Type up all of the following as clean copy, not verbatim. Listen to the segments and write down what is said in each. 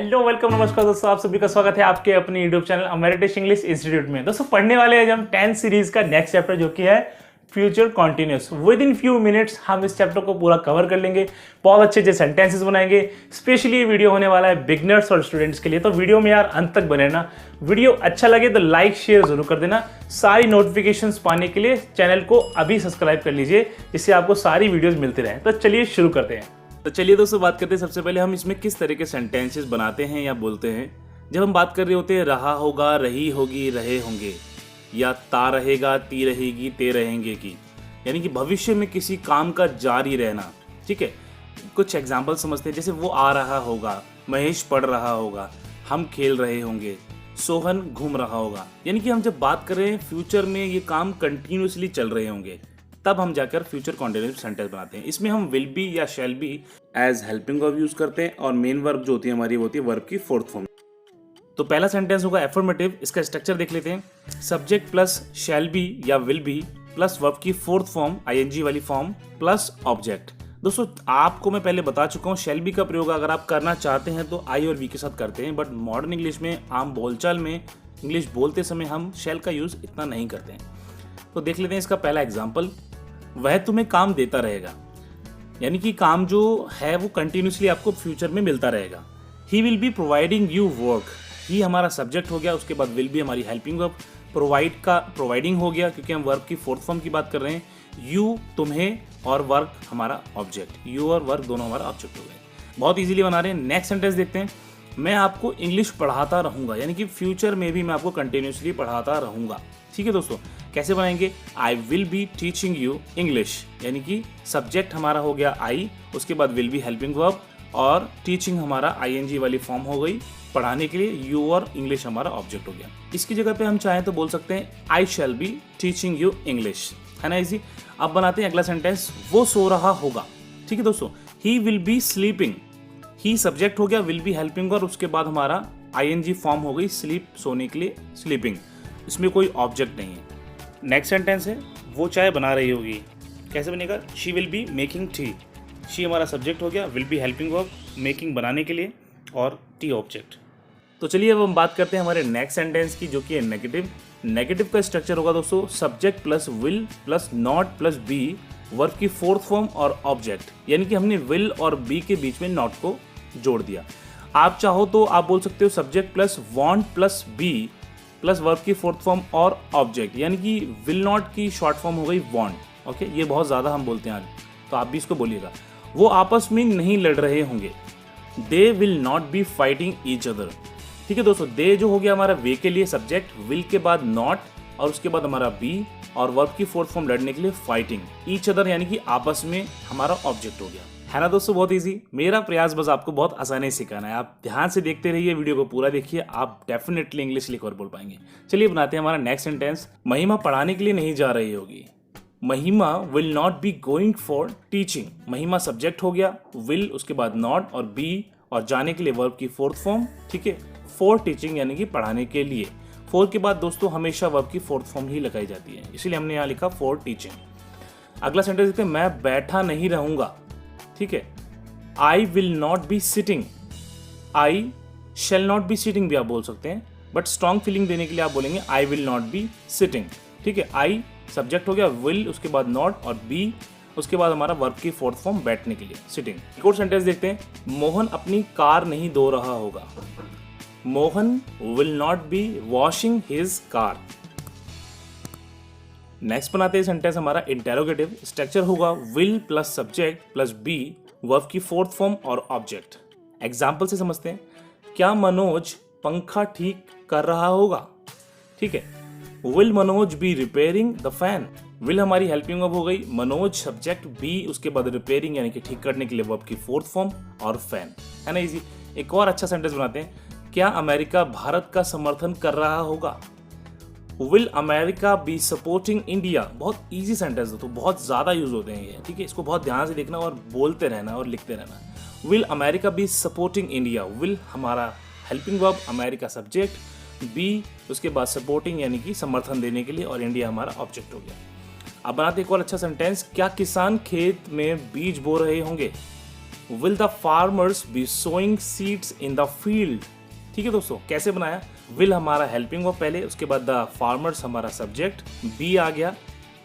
Hello welcome नमस्कार दोस्तों, आप सभी का स्वागत है आपके अपने यूट्यूब चैनल अमेरिटिश इंग्लिश इंस्टीट्यूट में। दोस्तों पढ़ने वाले हैं हम 10 सीरीज का नेक्स्ट चैप्टर जो कि है future continuous. With in few minutes हम इस चैप्टर को पूरा कवर कर लेंगे, बहुत अच्छे अच्छे सेंटेंसेस बनाएंगे। स्पेशली ये वीडियो होने वाला है बिगनर्स और स्टूडेंट्स के लिए, तो वीडियो में यार अंत तक बने रहना। वीडियो अच्छा लगे तो लाइक शेयर जरूर कर देना। सारी नोटिफिकेशंस पाने के लिए चैनल को अभी सब्सक्राइब कर लीजिए, जिससे आपको सारी वीडियोज मिलती रहे। तो चलिए शुरू करते हैं। तो चलिए दोस्तों बात करते हैं सबसे पहले हम इसमें किस तरह के सेंटेंसेस बनाते हैं या बोलते हैं। जब हम बात कर रहे होते हैं रहा होगा, रही होगी, रहे होंगे, या ता रहेगा, ती रहेगी, ते रहेंगे की, यानी कि भविष्य में किसी काम का जारी रहना। ठीक है, कुछ एग्जाम्पल समझते हैं। जैसे वो आ रहा होगा, महेश पढ़ रहा होगा, हम खेल रहे होंगे, सोहन घूम रहा होगा। यानी कि हम जब बात कर रहे हैं फ्यूचर में ये काम कंटिन्यूसली चल रहे होंगे, तब हम जाकर फ्यूचर कॉन्टिन्यूस सेंटेंस बनाते हैं। इसमें हम विल बी या shall be as helping verb use करते हैं और मेन वर्ब जो होती है हमारी होती है वर्ब की फोर्थ फॉर्म। तो पहला सेंटेंस होगा एफर्मेटिव। इसका स्ट्रक्चर देख लेते हैं। सब्जेक्ट प्लस शैल बी या विल बी प्लस वर्ब की फोर्थ फॉर्म आईएनजी वाली फॉर्म प्लस ऑब्जेक्ट। दोस्तों आपको मैं पहले बता चुका हूँ, शैल बी का प्रयोग अगर आप करना चाहते हैं तो आई और वी के साथ करते हैं, बट मॉडर्न इंग्लिश में आम बोलचाल में इंग्लिश बोलते समय हम शैल का यूज इतना नहीं करते हैं। तो देख लेते हैं इसका पहला एग्जाम्पल। वह तुम्हें काम देता रहेगा, यानी कि काम जो है वो कंटिन्यूसली आपको फ्यूचर में मिलता रहेगा। He will be providing you work, he हमारा सब्जेक्ट हो गया, उसके बाद विल बी हमारी हेल्पिंग वर्ब, प्रोवाइड का प्रोवाइडिंग हो गया क्योंकि हम वर्ब की फोर्थ फॉर्म की बात कर रहे हैं। यू तुम्हें और वर्क हमारा ऑब्जेक्ट, यू और वर्क दोनों हमारा ऑब्जेक्ट हो गए। बहुत इजीली बना रहे हैं। नेक्स्ट सेंटेंस देखते हैं। मैं आपको इंग्लिश पढ़ाता रहूंगा, यानी कि फ्यूचर में भी मैं आपको कंटिन्यूसली पढ़ाता रहूंगा। ठीक है दोस्तों, कैसे बनाएंगे? I will be teaching you English, यानी कि सब्जेक्ट हमारा हो गया आई, उसके बाद विल बी हेल्पिंग वर्ब और टीचिंग हमारा आईएनजी वाली फॉर्म हो गई पढ़ाने के लिए, यू और इंग्लिश हमारा ऑब्जेक्ट हो गया। इसकी जगह पे हम चाहें तो बोल सकते हैं I shall be teaching you English, है ना इजी। अब बनाते हैं अगला सेंटेंस। वो सो रहा होगा। ठीक है दोस्तों, ही will B sleeping, he subject हो गया, विल बी हेल्पिंग और उसके बाद हमारा आईएनजी फॉर्म हो गई स्लीप, सोने के लिए स्लीपिंग। इसमें कोई ऑब्जेक्ट नहीं है। नेक्स्ट सेंटेंस है वो चाय बना रही होगी। कैसे बनेगा? She will be making tea, she हमारा सब्जेक्ट हो गया, will be helping verb, making बनाने के लिए और टी ऑब्जेक्ट। तो चलिए अब हम बात करते हैं हमारे नेक्स्ट सेंटेंस की, जो कि है नेगेटिव। नेगेटिव का स्ट्रक्चर होगा दोस्तों subject plus will plus not plus be, verb की फोर्थ फॉर्म और ऑब्जेक्ट, यानी कि हमने विल और बी के बीच में नॉट को जोड़ दिया। आप चाहो तो आप बोल सकते हो subject plus won't plus be plus verb की फोर्थ फॉर्म और ऑब्जेक्ट, यानी कि विल नॉट की शॉर्ट फॉर्म हो गई वांट। ओके, ये बहुत ज़्यादा हम बोलते हैं आज, तो आप भी इसको बोलिएगा। वो आपस में नहीं लड़ रहे होंगे। They will not B fighting each other. ठीक है दोस्तों, दे जो हो गया हमारा वे के लिए सब्जेक्ट, विल के बाद नॉट और उसके बाद हमारा बी और वर्ब की फोर्थ फॉर्म लड़ने के लिए फाइटिंग, ईच अदर यानी कि आपस में हमारा ऑब्जेक्ट हो गया। है ना दोस्तों, बहुत इजी। मेरा प्रयास बस आपको बहुत आसानी से सिखाना है। आप ध्यान से देखते रहिए, वीडियो को पूरा देखिए, आप डेफिनेटली इंग्लिश लिख और बोल पाएंगे। चलिए बनाते हैं हमारा नेक्स्ट सेंटेंस। महिमा पढ़ाने के लिए नहीं जा रही होगी। महिमा will not be going for teaching. महिमा सब्जेक्ट हो गया, विल उसके बाद नॉट और बी और जाने के लिए वर्ब की फोर्थ फॉर्म। ठीक है, फॉर टीचिंग यानी कि पढ़ाने के लिए। फोर के बाद दोस्तों हमेशा वर्ब की फोर्थ फॉर्म ही लगाई जाती है, इसीलिए हमने यहाँ लिखा फॉर टीचिंग। अगला सेंटेंस देखते हैं। मैं बैठा नहीं रहूंगा। ठीक है, I will not be sitting. I shall not be sitting भी आप बोल सकते हैं, बट स्ट्रॉन्ग फीलिंग देने के लिए आप बोलेंगे I will not be sitting. ठीक है, आई सब्जेक्ट हो गया, विल उसके बाद नॉट और बी उसके बाद हमारा वर्ब की फोर्थ फॉर्म बैठने के लिए सिटिंग। एक और सेंटेंस देखते हैं। मोहन अपनी कार नहीं धो रहा होगा। Mohan will not be washing his car. Next बनाते हैं सेंटेंस हमारा इंटेरोगेटिव। स्ट्रक्चर होगा will plus subject plus be, verb की फोर्थ फॉर्म और ऑब्जेक्ट। एग्जाम्पल से समझते हैं। क्या मनोज पंखा ठीक कर रहा होगा? ठीक है, will Manoj be repairing the fan. Will हमारी हेल्पिंग वर्ब हो गई, मनोज सब्जेक्ट, बी उसके बाद रिपेयरिंग यानी कि ठीक करने के लिए वर्ब की फोर्थ फॉर्म और फैन। है ना इजी। एक और अच्छा सेंटेंस बनाते हैं। क्या अमेरिका भारत का समर्थन कर रहा होगा? Will America be supporting India. बहुत इजी सेंटेंस है, तो बहुत ज़्यादा यूज होते हैं ये। ठीक है, इसको बहुत ध्यान से देखना और बोलते रहना और लिखते रहना। Will America be supporting India. Will हमारा helping verb, America subject, be उसके बाद सपोर्टिंग यानी कि समर्थन देने के लिए और इंडिया हमारा ऑब्जेक्ट हो गया। अब बनाते एक और अच्छा सेंटेंस। क्या किसान खेत में बीज बो रहे होंगे? Will the farmers be sowing seeds in the field. ठीक है दोस्तों, कैसे बनाया? विल हमारा हेल्पिंग वर्ब पहले, उसके बाद द फार्मर्स हमारा सब्जेक्ट, बी आ गया,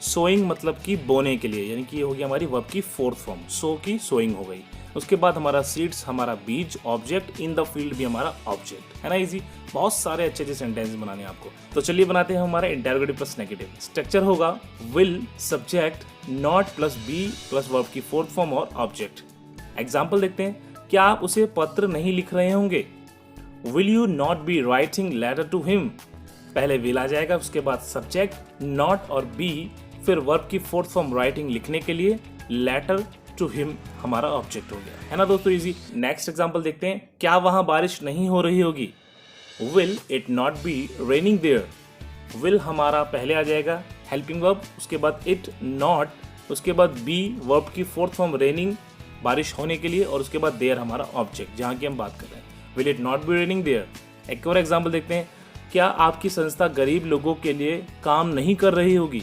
सोइंग मतलब कि बोने के लिए, यानी कि ये हो गया हमारी वर्ब की फोर्थ फॉर्म, सो की सोइंग हो गई। उसके बाद हमारा सीड्स हमारा बीज, ऑब्जेक्ट, इन द फील्ड भी हमारा ऑब्जेक्ट, है ना इजी। बहुत सारे अच्छे अच्छे सेंटेंस बनाने हैं आपको, तो चलिए बनाते हैं हमारा इंटरोगेटिव प्लस नेगेटिव। स्ट्रक्चर होगा will subject not plus be plus verb की फोर्थ फॉर्म और ऑब्जेक्ट। एग्जाम्पल देखते हैं, क्या आप उसे पत्र नहीं लिख रहे होंगे? Will you not be writing letter to him? पहले विल आ जाएगा, उसके बाद सब्जेक्ट नॉट और बी, फिर वर्ब की फोर्थ फॉर्म राइटिंग लिखने के लिए, लेटर टू हिम हमारा ऑब्जेक्ट हो गया, है ना दोस्तों इजी। नेक्स्ट एग्जांपल देखते हैं, क्या वहां बारिश नहीं हो रही होगी? Will it not be raining there? Will हमारा पहले आ जाएगा हेल्पिंग वर्ब, उसके बाद इट, नॉट, उसके बाद बी वर्ब की फोर्थ फॉर्म रेनिंग बारिश होने के लिए, और उसके बाद देयर हमारा ऑब्जेक्ट जहां की हम बात कर रहे हैं। Will it not be raining there? एक और एग्जाम्पल देखते हैं, क्या आपकी संस्था गरीब लोगों के लिए काम नहीं कर रही होगी?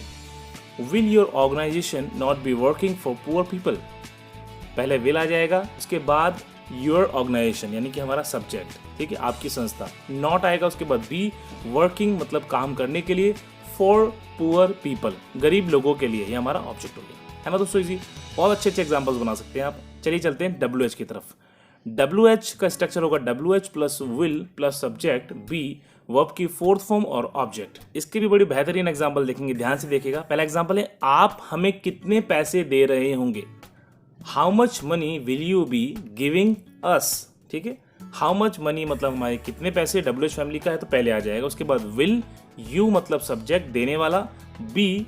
Will your organisation not be working for poor people? पहले विल आ जाएगा, उसके बाद योर ऑर्गेनाइजेशन यानी कि हमारा सब्जेक्ट, ठीक है, आपकी संस्था, नॉट आएगा, उसके बाद बी वर्किंग मतलब काम करने के लिए, फॉर पुअर पीपल गरीब लोगों के लिए, ये हमारा ऑब्जेक्ट हो गया, है ना दोस्तों इजी। बहुत अच्छे अच्छे एग्जाम्पल्स बना सकते हैं आप। चलिए चलते हैं WH की तरफ। WH का स्ट्रक्चर होगा WH plus will plus subject, be verb की फोर्थ फॉर्म और ऑब्जेक्ट। इसके भी बड़ी बेहतरीन एग्जाम्पल देखेंगे, ध्यान से देखिएगा। पहला एग्जाम्पल है, आप हमें कितने पैसे दे रहे होंगे? How much money will you be giving us? ठीक है, हाउ मच मनी मतलब हमारे कितने पैसे, WH फैमिली का है तो पहले आ जाएगा, उसके बाद विल, यू मतलब सब्जेक्ट देने वाला, बी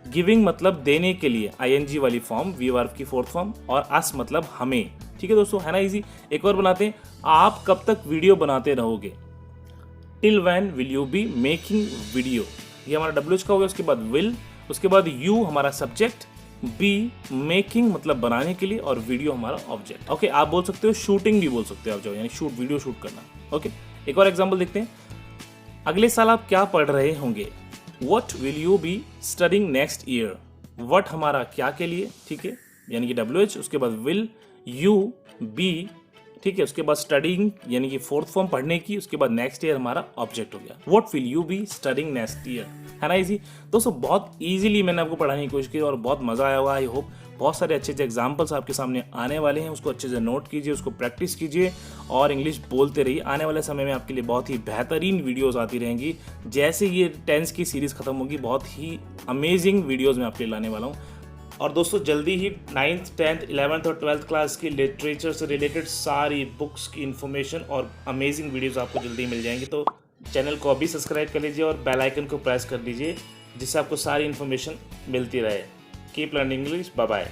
गिविंग मतलब देने के लिए, ING वाली फॉर्म, वी वर्ब की फोर्थ फॉर्म, और अस मतलब हमें। ठीक है दोस्तों, है ना इजी। एक और बनाते हैं, आप कब तक वीडियो बनाते रहोगे? Till when will you be making video? ये हमारा WH का हो गया, उसके बाद विल, उसके बाद यू हमारा सब्जेक्ट, बी मेकिंग मतलब बनाने के लिए, और वीडियो हमारा ऑब्जेक्ट। ओके, आप बोल सकते हो शूटिंग भी बोल सकते हो आप, जो यानी शूट, वीडियो शूट करना। ओके, एक और एग्जांपल देखते हैं, अगले साल आप क्या पढ़ रहे होंगे? What will you be studying next year? What हमारा क्या के लिए, ठीक है, यानी कि WH, उसके बाद विल, यू, बी, ठीक है, उसके बाद स्टडिंग यानी कि फोर्थ फॉर्म पढ़ने की, उसके बाद नेक्स्ट ईयर हमारा ऑब्जेक्ट हो गया। What will you be studying next year, है ना इजी। दोस्तों बहुत इजीली मैंने आपको पढ़ाने की कोशिश की और बहुत मजा आया होगा। आई होप बहुत सारे अच्छे अच्छे एग्जाम्पल्स आपके सामने आने वाले हैं, उसको अच्छे से नोट कीजिए, उसको प्रैक्टिस कीजिए और इंग्लिश बोलते रहिए। आने वाले समय में आपके लिए बहुत ही बेहतरीन वीडियोस आती रहेंगी। जैसे ये टेंस की सीरीज खत्म होगी, बहुत ही अमेजिंग वीडियोस मैं आपके लिए लाने वाला हूँ। और दोस्तों जल्दी ही 9th, 10th, 11th और 12th क्लास की लिटरेचर से रिलेटेड सारी बुक्स की इन्फॉर्मेशन और अमेजिंग वीडियोस आपको जल्दी मिल जाएंगी। तो चैनल को अभी सब्सक्राइब कर लीजिए और बेल आइकन को प्रेस कर लीजिए, जिससे आपको सारी इन्फॉर्मेशन मिलती रहे। Keep learning English, bye bye.